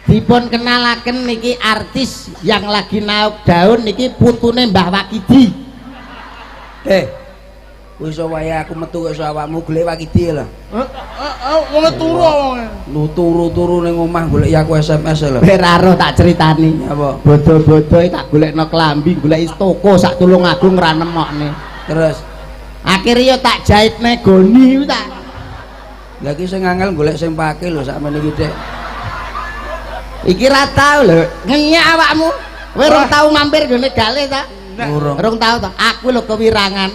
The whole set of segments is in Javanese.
dipun kenalaken niki artis yang lagi naik daun niki putune Mbah Wakidi. Wis wae aku metu kok awakmu golek Wakidi lho. Wong turu wonge. Lu turu-turu ning omah golek aku SMS lho. Ora ro tak critani. Apa? Bodo-bodoe tak golekno klambi, goleki toko sak Tulungagung ra nemokne. Terus akhirnya tak jahitne goni tak. Lah iki sing angel golek sing pake lho sakmene iki, Dik. Iki ra tau lho, ngenyak awakmu. Kowe rong tau mampir gone gale ta? Rong tau ta? Aku lho kewirangan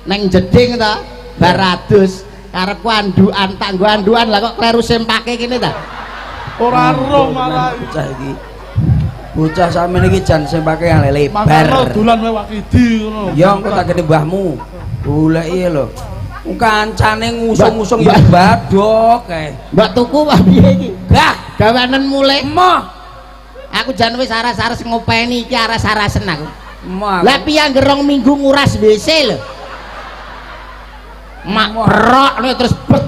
neng jeding ta, baradus karepku andukan, tak nggo andukan lah kok kleru sempake kene ta. Ora ro malah bocah iki. Bocah sakmene iki jan sempake lebar. Makane dolan wae Wakidi ngono. Ya engko tak kene mbahmu. Goleki lho. Kancane ngusung-ngusung ya badok kae. Mbak tuku wae piye iki? Gah, Gawanen mulih. emoh. Aku jan wis aras-aras ngopeni iki aras-arasen aku. Emoh. Lah piye gerong minggu nguras WC lho. Mak rok terus bet.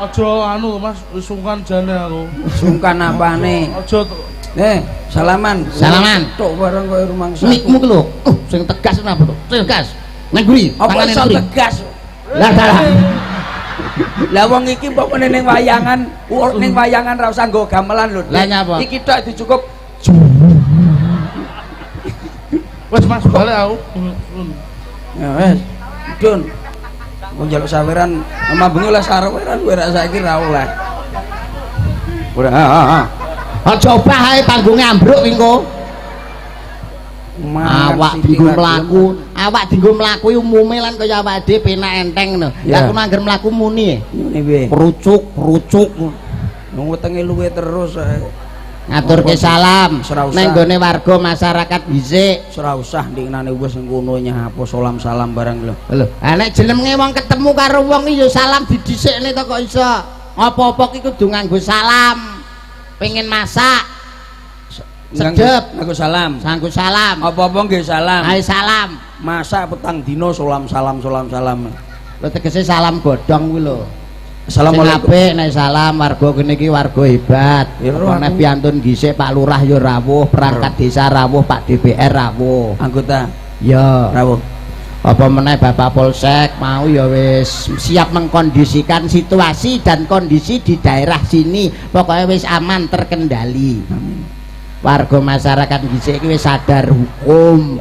Aja anu Mas, sungkan jane aku. Sungkan apane? Aja salaman. Salaman. Tok bareng koyo rumangsa. Nikmu ki lho, sing tegas napa to? Tegas. Nang guri, Apa tangane iso guri. tegas? Lah salah. Lah wong iki mbok meneh ning wayangan ra usah nggo gamelan lho. Lah nyapa? Iki tok dicukup. Wes Mas balik aku. Ya wes. Dun. Wong njaluk saweran ama bengi oleh saweran kowe ra saiki ra oleh. Ora Coba ae panggunge ambruk engko. Awak dinggo mlaku umume lan kaya awak dhewe penak enteng lho. Lah aku nangger mlaku muni. Ngene piye? Perucuk. Nang wetenge luwe terus Ngaturke salam nang gone warga masyarakat dhisik. ora usah ndiknane wis ngono nyapa salam barang lho. Lho, nek jenenge wong ketemu karo wong iki ya salam didhisikne to kok iso. Apa-apa ki kudu nganggo salam. Pengen masak sedep nganggo salam. nganggo salam. Apa-apa nggih salam. Ae salam. Masak petang dina salam. Lho tegese salam godhong kuwi lho. Assalamualaikum. Sing apik nek salam warga kene iki warga hebat. Ya, Nek piantun gisik Pak Lurah ya rawuh, perangkat desa rawuh, Pak DPR rawuh. Anggota Ya. rawuh. Apa meneh Bapak Polsek mau ya wis siap mengkondisikan situasi dan kondisi di daerah sini. Pokoknya wis aman terkendali. Warga masyarakat gisik iki wis sadar hukum.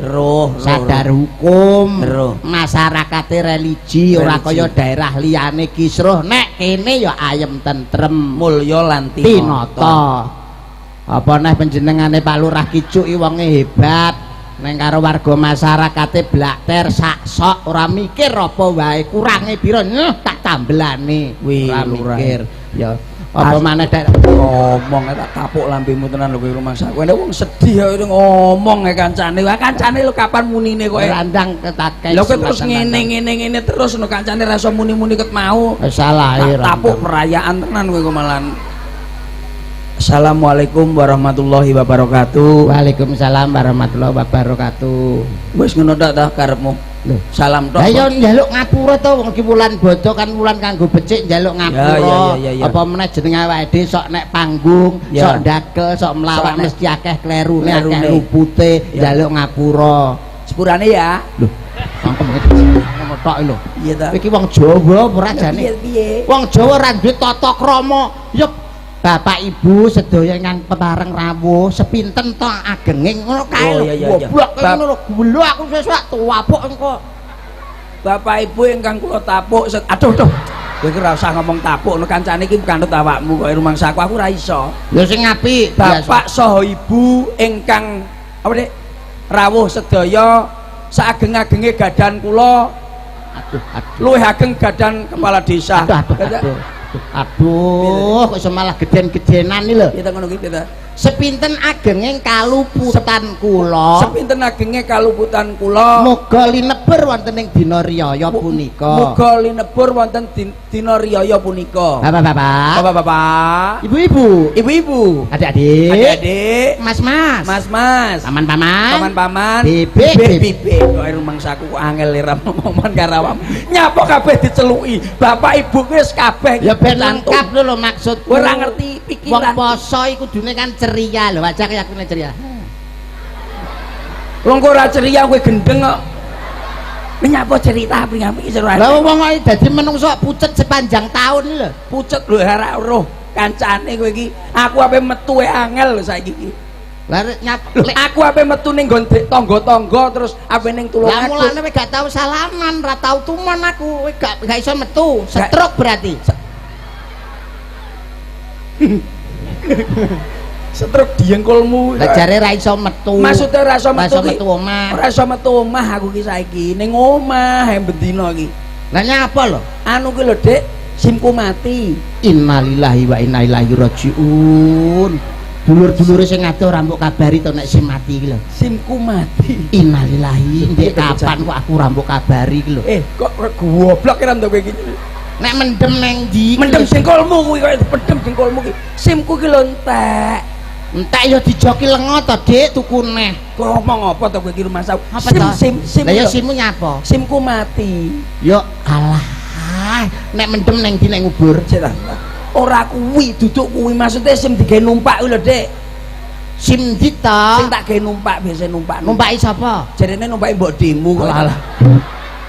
Sadar hukum. Masyarakate religi ora kaya daerah liyane kisruh. Nek kene ya ayem tentrem, Mulya lan tinata. Apa neh panjenengane Pak Lurah Kicuk iki wonge hebat. Neng karo warga masyarakate blakter sak sok ora mikir apa wae kurange pira tak tambelane ora mikir ya apa maneh ngomong tak tapuk lambemu tenan lho kowe rumangsa kowe nek wong sedih kaya ngomong kancane lho kapan munine kowe randang ketake lho kowe terus ngene terus no kancane ra iso muni-muni ket mau salah tapuk perayaan tenan kowe malan. Assalamualaikum warahmatullahi wabarakatuh. Waalaikumsalam warahmatullahi wabarakatuh. Wis ngono tok ta karepmu? Lho, salam tok. Lah yo njaluk ngapura to wong iki wulan bodo kan wulan kanggo becik njaluk ngapura. Apa meneh jeneng awake dhewe sok nek panggung, sok ndakel, sok melawak mesti akeh klerune, akeh lupute, njaluk ngapura. Sepurane ya. Lho, mangkem ngono tok lho. Iya ta. Iki wong Jawa ora jane. Piye? Wong Jawa ora duwe tata krama. Ya Bapak Ibu sedaya ingkang pepareng rawuh sepinten to agenging ngono kae lho. Goblok ngono lho, gula aku sesuk tuwapuk engko. Bapak Ibu ingkang kula tapuk aduh kowe iki ora usah ngomong tapuk no kancane iki kandhut awakmu kok rumangsaku aku ora iso. Lho sing apik Bapak saha Ibu ingkang apa Dik rawuh sedaya saageng-agenge gadan kula. Luwih ageng gadan kepala desa. Aduh kok iso malah geden-gedenan iki lho. Kita ngono iki ta. sepinten agenging kaluputan kula sepinten agenge kaluputan kula muga lineber wonten ing dina riyaya punika muga linebur wonten dina riyaya punika bapak-bapak bapak-bapak ibu-ibu ibu-ibu adik-adik adik-adik mas-mas mas-mas paman-paman paman-paman bebek kok rumangsaku kok angel liram ngomong karo awakmu nyapa kabeh diceluki bapak ibu wis kabeh ya ben lengkap lho maksudku ora ngerti wong pikiran poso iku kudune kan ceria lho wajah kaya aku ceria wong kok ora ceria kowe gendeng kok nyapa cerita pringamu iki seru lha wong kok dadi menungso pucet sepanjang tahun lho pucet lho ora roh kancane kowe iki aku ape metu angel lho saiki iki lah aku ape metu ning nggon tangga-tangga terus ape ning tulung lah mulane kowe gak tau salaman ora tau tuman aku kowe gak iso metu stroke berarti setruk diengkolmu lah jare ra iso metu maksudnya ra iso metu omah ora iso metu omah aku ki saiki ning omah bendina iki lah nyapa lho anu ki lho Dik simku mati innalillahi wa inna ilaihi rajiun dulur-dulure sing ado ora mbok kabari to nek sim mati iki lho simku mati innalillahi ndek kapan kok aku ora mbok kabari iki lho kok goblok kira ndok kowe iki nek mendem neng ndi mendem jengkolmu kuwi kok mendem jengkolmu ki simku ki lho entek ya dijoki lengo to Dik tuku neh kok ngomong apa to kowe iki rumah sawu sim lah ya simmu nyapa simku mati yo alah nek mendem neng ndi nek ngubur ora kuwi duduk kuwi maksudnya sim digawe numpak kuwi lho Dik sim ndi to sing tak gawe numpak biasa numpaki sapa jarene numpaki mbok demo kok alah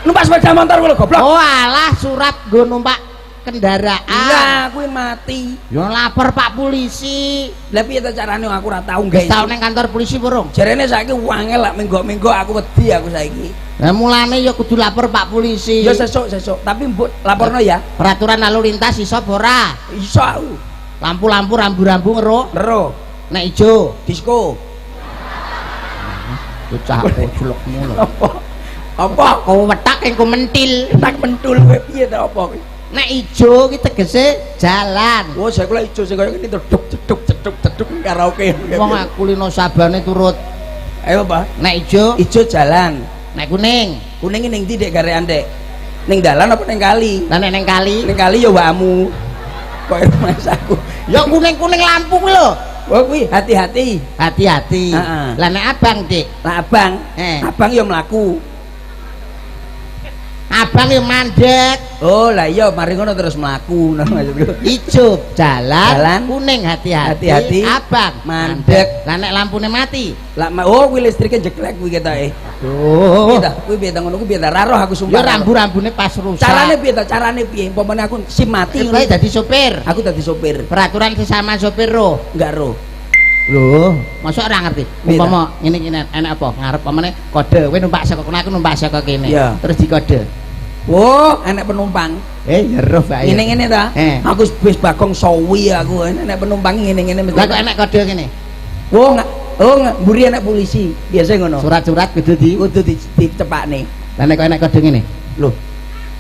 numpak sepeda motor kuwi lho goblok oh alah surat nggo numpak kendaraan iya kuwi mati yo lapor Pak Polisi lha piye ta carane aku ora tau gawe tau ning kantor polisi burung jarene saiki wangel lak minggo-minggo aku wedi aku saiki lah mulane ya kudu lapor Pak Polisi ya sesuk tapi mbok laporno ya peraturan lalu lintas iso apa ora iso aku lampu-lampu rambu-rambu ngero nek ijo disko bocah julekmu lho apa kau wetak yang kau mentil tak mentul kowe piye ta apa kowe nek ijo ki tegese jalan oh saya kula ijo sing kaya ngene ceduk karaoke wong aku lino sabane turut ayo Pak nek ijo jalan nek kuning ning ndi Dek garean Dek ning dalan apa ning kali lah nek ning kali ya wakmu kok mas aku ya kuning-kuning lampu kuwi lho oh kuwi hati-hati lah nek abang Dik lah abang ya mlaku abang yang mandek oh lah iya mari ngono terus mlaku maksudku ijo jalan kuning hati-hati abang mandek lah nek lampune mati lah oh kuwi listrike jeklek kuwi ketoke aduh kuwi piye ta ngono kuwi piye ta ra roh aku sumpah ya rambu-rambune pas rusak carane piye umpamane aku sim mati kowe dadi sopir aku dadi sopir peraturan sesama sopir roh enggak roh lho masa ora ngerti umpama ngene enak apa ngarep pamane kode kowe numpak saka kono aku numpak saka kene terus dikode oh enak penumpang ya roh bae ngene ta aku wis bagong sawi aku enak penumpang ngene lah kok enak kode ngene oh mburi enak polisi biasa ngono surat-surat kudu dicepakne lah nek kok enak kode ngene lho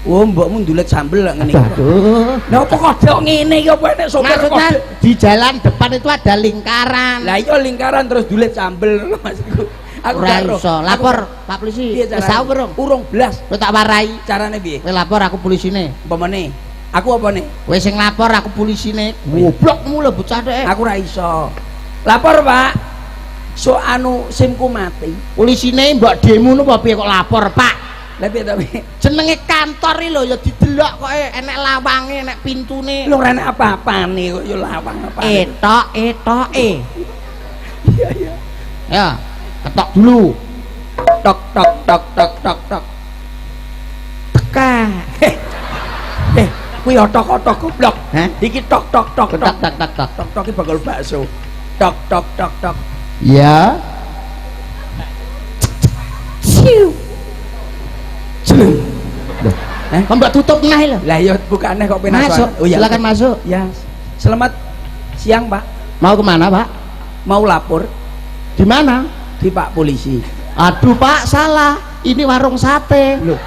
oh mbokmu ndulet sambel lak ngene aduh lha kok kode ngene iki apa enak sopir kode di jalan depan itu ada lingkaran lah iya lingkaran terus dulet sambel maksudku aku ora iso lapor Pak Polisi wis tau urung blas kowe tak warai carane piye kowe lapor aku polisine umpamane aku apane kowe sing lapor aku polisine goblokmu lho bocah dek aku ora iso lapor Pak so anu simku mati polisine mbok demo nu apa piye kok lapor Pak lha piye ta jenenge kantor iki lho ya didelok kok enek lawange enek pintune lho ora enek apa-apane kok ya lawang apa etoke iya ya ketok dulu tok teka kuwi otok-otok goblok iki tok iki bakal bakso tok ya ciu kok mbak tutup neh lho lah ya bukane kok penak masuk silakan masuk ya selamat siang Pak mau kemana Pak mau lapor di mana di Pak Polisi aduh Pak salah ini warung sate loh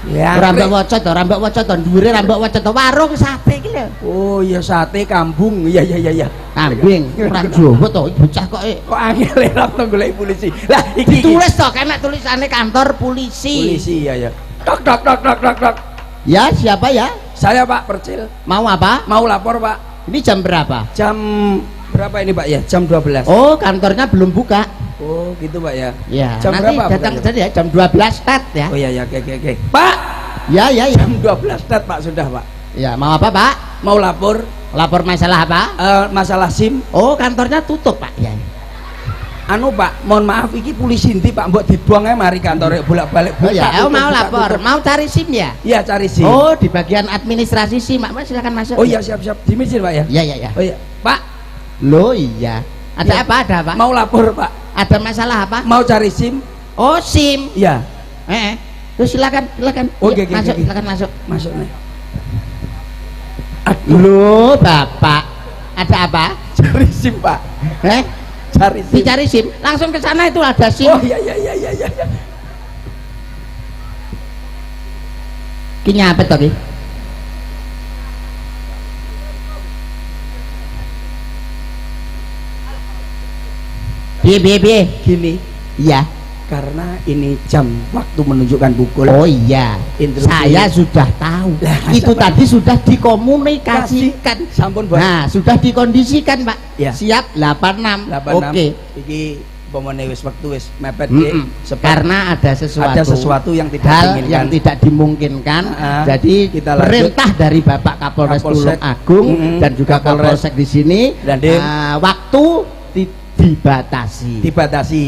Ya. Ora mbok waca to, ora mbok waca to, dhuwure ora mbok waca to, warung sate iki lho. Oh iya sate kambung. Iya iya iya iya. Kambing, ora Jawa to, bocah kok Kok angel ora to golek polisi. Lah iki ditulis to kena tulisannya kantor polisi. polisi ya ya. Tok tok tok tok tok tok. Ya, siapa ya? Saya Pak Percil. Mau apa? Mau lapor Pak. Ini jam berapa? Jam berapa ini Pak ya? Jam 12. Oh, kantornya belum buka. Oh gitu Pak ya. Ya, Jam nanti berapa datang bukannya? tadi ya jam 12 start ya. Oh iya ya oke oke oke. Pak, Ya, ya, ya. jam 12 tet Pak sudah Pak. Ya, mau apa, Pak? Mau lapor Lapor masalah apa? masalah SIM. Oh, kantornya tutup, Pak. Ya. Anu Pak, mohon maaf iki polisi ndi Pak, mbok dibuang ae mari kantore bolak-balik. Oh ya, tutup, mau buka, lapor, tutup. mau cari SIM ya? Iya cari SIM. Oh, di bagian administrasi SIM, Pak. Silakan masuk. Oh iya siap-siap. Dimisir Pak ya. Ya, ya, ya. Oh iya. Pak, Loh, iya. Ada Ya. apa? Ada apa? mau lapor Pak. Ada masalah apa? Mau cari SIM. Oh, SIM. Iya. Terus silakan, silakan. Oke, Ya, oke, masuk, oke. silakan masuk. Masuk nih. Loh, Bapak. Ada apa? Cari SIM Pak. Cari SIM. Dicari SIM. Langsung ke sana itu ada SIM. Oh iya iya iya iya iya. Ki nyapet to ki? Piye. Gini, Iya. karena ini jam waktu menunjukkan pukul. Oh iya. Interupsi. Saya sudah tahu. Lah, Itu masa, Pak? tadi sudah dikomunikasikan. Sampun Bos. Nah, sudah dikondisikan, Pak. Ya. Siap 86. 86. Oke. Iki pomone wis wektu wis mepet Mm-mm. sebab Karena ada sesuatu yang tidak hal diinginkan. yang tidak dimungkinkan. Jadi Kita lanjut. perintah dari Bapak Kapolres Kapolsek. Tulung Agung dan juga Kapolres. Kapolsek di sini Dan dia- waktu dibatasi. dibatasi.